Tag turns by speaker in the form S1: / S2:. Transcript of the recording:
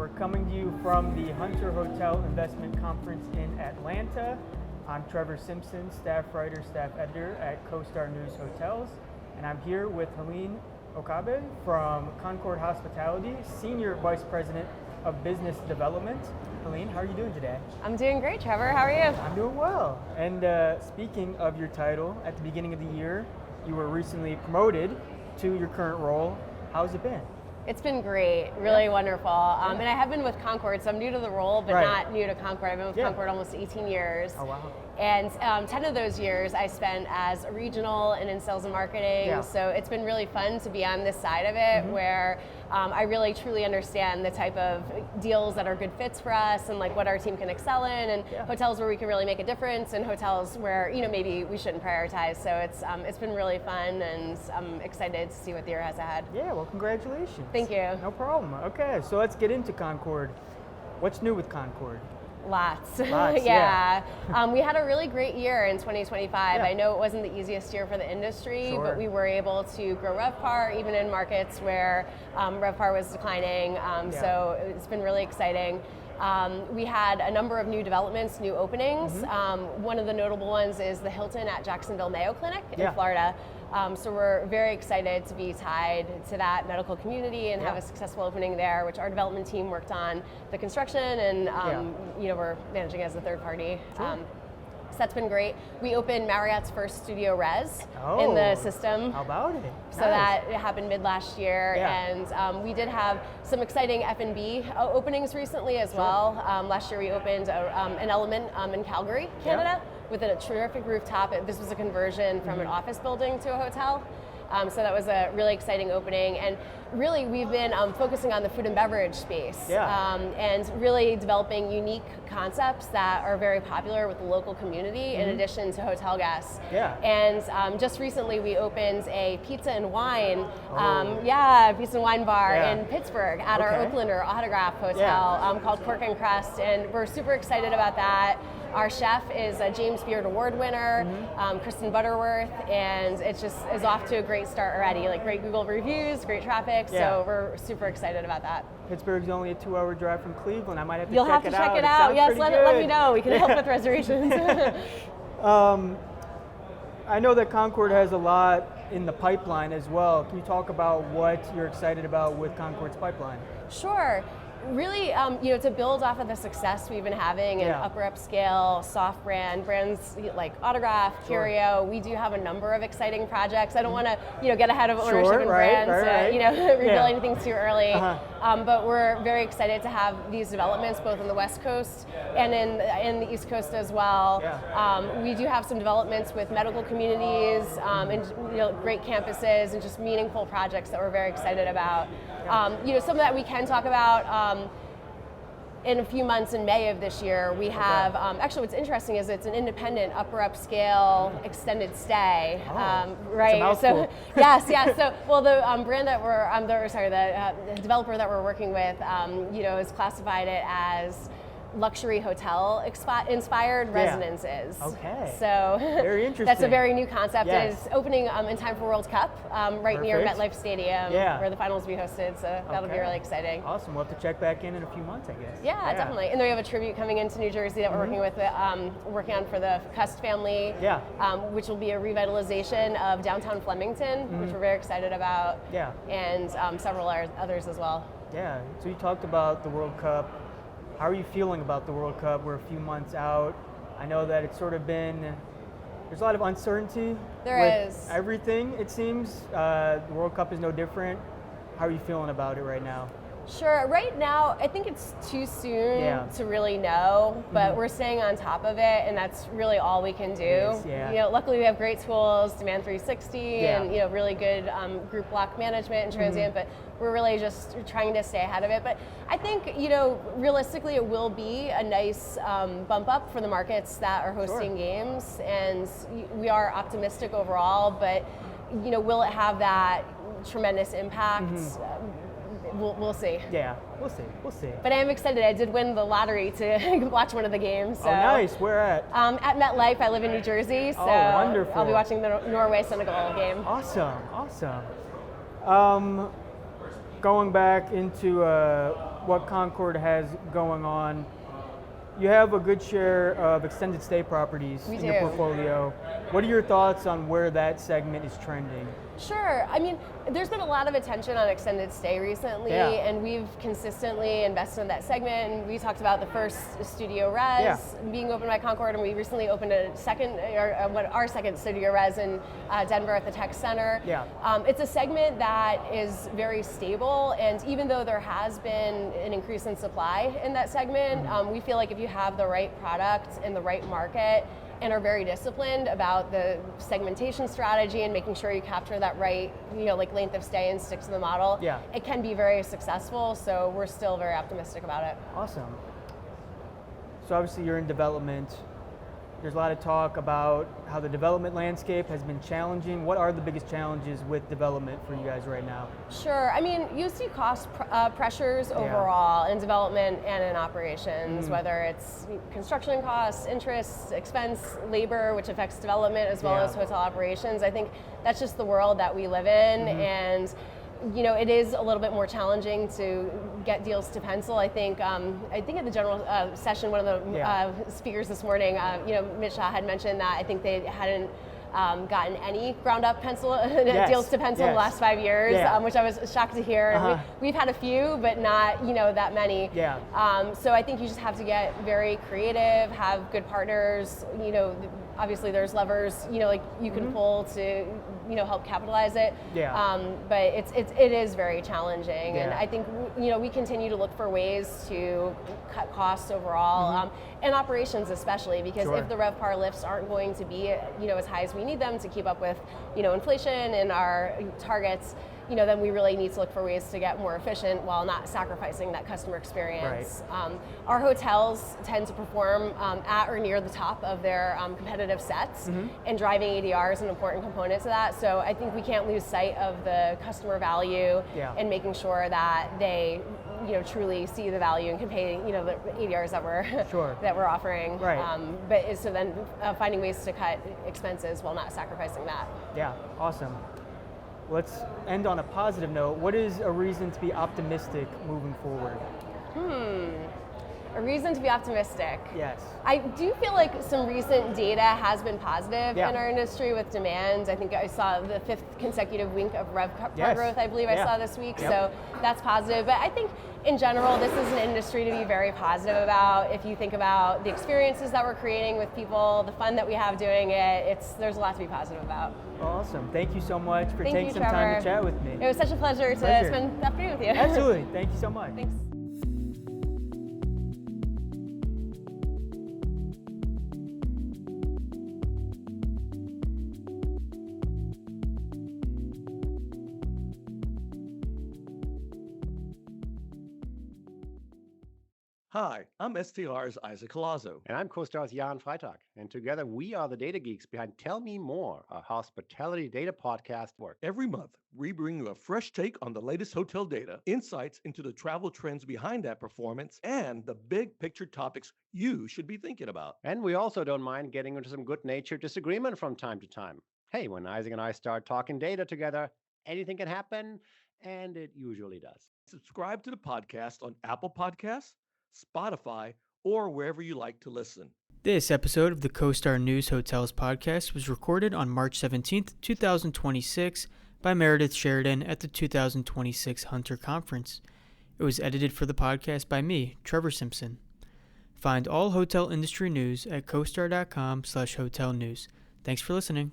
S1: We're coming to you from the Hunter Hotel Investment Conference in Atlanta. I'm Trevor Simpson, staff writer, staff editor at CoStar News Hotels, and I'm here with Helene Okabe from Concord Hospitality, Senior Vice President of Business Development. Helene, how are you doing today?
S2: I'm doing great, Trevor. How are you?
S1: I'm doing well. And speaking of your title, at the beginning of the year, you were recently promoted to your current role. How's it been?
S2: It's been great, really wonderful. And I have been with Concord, so I'm new to the role, but not new to Concord. I've been with Concord almost 18 years.
S1: Oh, wow.
S2: And 10 of those years I spent as a regional and in sales and marketing.
S1: Yeah.
S2: So it's been really fun to be on this side of it, where I really truly understand the type of deals that are good fits for us and like what our team can excel in, and hotels where we can really make a difference, and hotels where maybe we shouldn't prioritize. So it's been really fun, and I'm excited to see what the year has ahead.
S1: Yeah, well, congratulations.
S2: Thank you.
S1: No problem. Okay, so let's get into Concord. What's new with Concord?
S2: Lots.
S1: Yeah.
S2: We had a really great year in 2025.
S1: Yeah.
S2: I know it wasn't the easiest year for the industry, but we were able to grow RevPAR even in markets where RevPAR was declining. So it's been really exciting. We had a number of new developments, new openings. One of the notable ones is the Hilton at Jacksonville Mayo Clinic in Florida. So we're very excited to be tied to that medical community and have a successful opening there, which our development team worked on the construction, and we're managing as a third party. So that's been great. We opened Marriott's first Studio Res in the system.
S1: How about it?
S2: So that happened mid last year, and we did have some exciting F&B openings recently as well. Last year we opened an Element in Calgary, Canada, with a terrific rooftop. This was a conversion from an office building to a hotel. So that was a really exciting opening, and really we've been focusing on the food and beverage space, and really developing unique concepts that are very popular with the local community in addition to hotel guests. And just recently we opened a pizza and wine, pizza and wine bar in Pittsburgh at our Oaklander Autograph Hotel called Pork and Crust, and we're super excited about that. Our chef is a James Beard Award winner, Kristen Butterworth, and it just is off to a great start already. Like great Google reviews, great traffic, so we're super excited about that.
S1: Pittsburgh's only a 2-hour drive from Cleveland. I might have to
S2: You'll
S1: check
S2: have to
S1: it out.
S2: check it out. Yes, let me know. We can help with reservations.
S1: I know that Concord has a lot in the pipeline as well. Can you talk about what you're excited about with Concord's pipeline?
S2: Sure. Really, to build off of the success we've been having in upper upscale, soft brands like Autograph, Curio. We do have a number of exciting projects. I don't want to, get ahead of ownership and brands, reveal anything too early. But we're very excited to have these developments both on the West Coast and in the East Coast as well. We do have some developments with medical communities and great campuses and just meaningful projects that we're very excited about. Some that we can talk about. In a few months in May of this year, we have, actually what's interesting is it's an independent upper upscale extended stay, right? So, yes. So, well, the brand that we're, the developer that we're working with, has classified it as luxury hotel inspired residences. So
S1: very interesting.
S2: That's a very new concept. It's opening in time for World Cup, right near MetLife Stadium, where the finals will be hosted. So that'll be really exciting.
S1: Awesome. We'll have to check back in a few months, I guess.
S2: Yeah, definitely. And then we have a tribute coming into New Jersey that we're working with, working on for the Cust family, which will be a revitalization of downtown Flemington, which we're very excited about. And several others as well.
S1: So you talked about the World Cup. How are you feeling about the World Cup? We're a few months out. I know that it's sort of been, there's a lot of uncertainty with everything, it seems. The World Cup is no different. How are you feeling about it right now?
S2: Sure. Right now, I think it's too soon to really know, but we're staying on top of it, and that's really all we can do. Luckily we have great tools, Demand 360, and really good group block management and transient, but we're really just trying to stay ahead of it. But I think, realistically, it will be a nice bump up for the markets that are hosting games, and we are optimistic overall. But will it have that tremendous impact? We'll see.
S1: We'll see.
S2: But I am excited. I did win the lottery to watch one of the games. So.
S1: Nice. Where at?
S2: At MetLife. I live in New Jersey, so
S1: wonderful.
S2: I'll be watching the Norway-Senegal game.
S1: Awesome. Going back into what Concord has going on, you have a good share of extended stay properties in your portfolio. What are your thoughts on where that segment is trending?
S2: Sure. I mean, there's been a lot of attention on extended stay recently, and we've consistently invested in that segment. And we talked about the first studio res being opened by Concord, and we recently opened our second studio res in Denver at the Tech Center. It's a segment that is very stable, and even though there has been an increase in supply in that segment, we feel like if you have the right product in the right market, and are very disciplined about the segmentation strategy and making sure you capture that right, length of stay and stick to the model, it can be very successful. So we're still very optimistic about it.
S1: Awesome. So obviously you're in development. There's a lot of talk about how the development landscape has been challenging. What are the biggest challenges with development for you guys right now?
S2: Sure. I mean, you see cost pressures overall in development and in operations, whether it's construction costs, interest, expense, labor, which affects development as well as hotel operations. I think that's just the world that we live in, and it is a little bit more challenging to get deals to pencil. I think at the general session, one of the speakers this morning, Mitch Shaw had mentioned that I think they hadn't gotten any ground up deals to pencil in the last 5 years, which I was shocked to hear. We've had a few, but not that many. So I think you just have to get very creative, have good partners. Obviously there's levers you can pull to help capitalize it. But it is very challenging, and I think we continue to look for ways to cut costs overall, and operations especially, because if the RevPAR lifts aren't going to be as high as we need them to keep up with inflation and our targets, then we really need to look for ways to get more efficient while not sacrificing that customer experience. Our hotels tend to perform at or near the top of their competitive sets, and driving ADR is an important component to that. So I think we can't lose sight of the customer value and making sure that they truly see the value and can pay the ADRs that we're offering. But so then finding ways to cut expenses while not sacrificing that.
S1: Awesome. Let's end on a positive note. What is a reason to be optimistic moving forward?
S2: A reason to be optimistic.
S1: Yes.
S2: I do feel like some recent data has been positive in our industry with demand. I think I saw the 5th consecutive week of RevPAR growth, I believe I saw this week, so that's positive. But I think in general, this is an industry to be very positive about. If you think about the experiences that we're creating with people, the fun that we have doing it, there's a lot to be positive about.
S1: Awesome. Thank you so much for taking some time to chat with me.
S2: It was such a pleasure to spend the afternoon with you.
S1: Absolutely. Thank you so much.
S2: Thanks.
S3: Hi, I'm STR's Isaac Colazo.
S4: And I'm CoStar's Jan Freitag. And together we are the data geeks behind Tell Me More, a hospitality data podcast work.
S3: Every month, we bring you a fresh take on the latest hotel data, insights into the travel trends behind that performance, and the big picture topics you should be thinking about.
S4: And we also don't mind getting into some good-natured disagreement from time to time. Hey, when Isaac and I start talking data together, anything can happen, and it usually does.
S3: Subscribe to the podcast on Apple Podcasts, Spotify, or wherever you like to listen.
S1: This episode of the CoStar News Hotels podcast was recorded on March 17th, 2026 by Meredith Sheridan at the 2026 Hunter Conference. It was edited for the podcast by me, Trevor Simpson. Find all hotel industry news at costar.com/hotel news. Thanks for listening.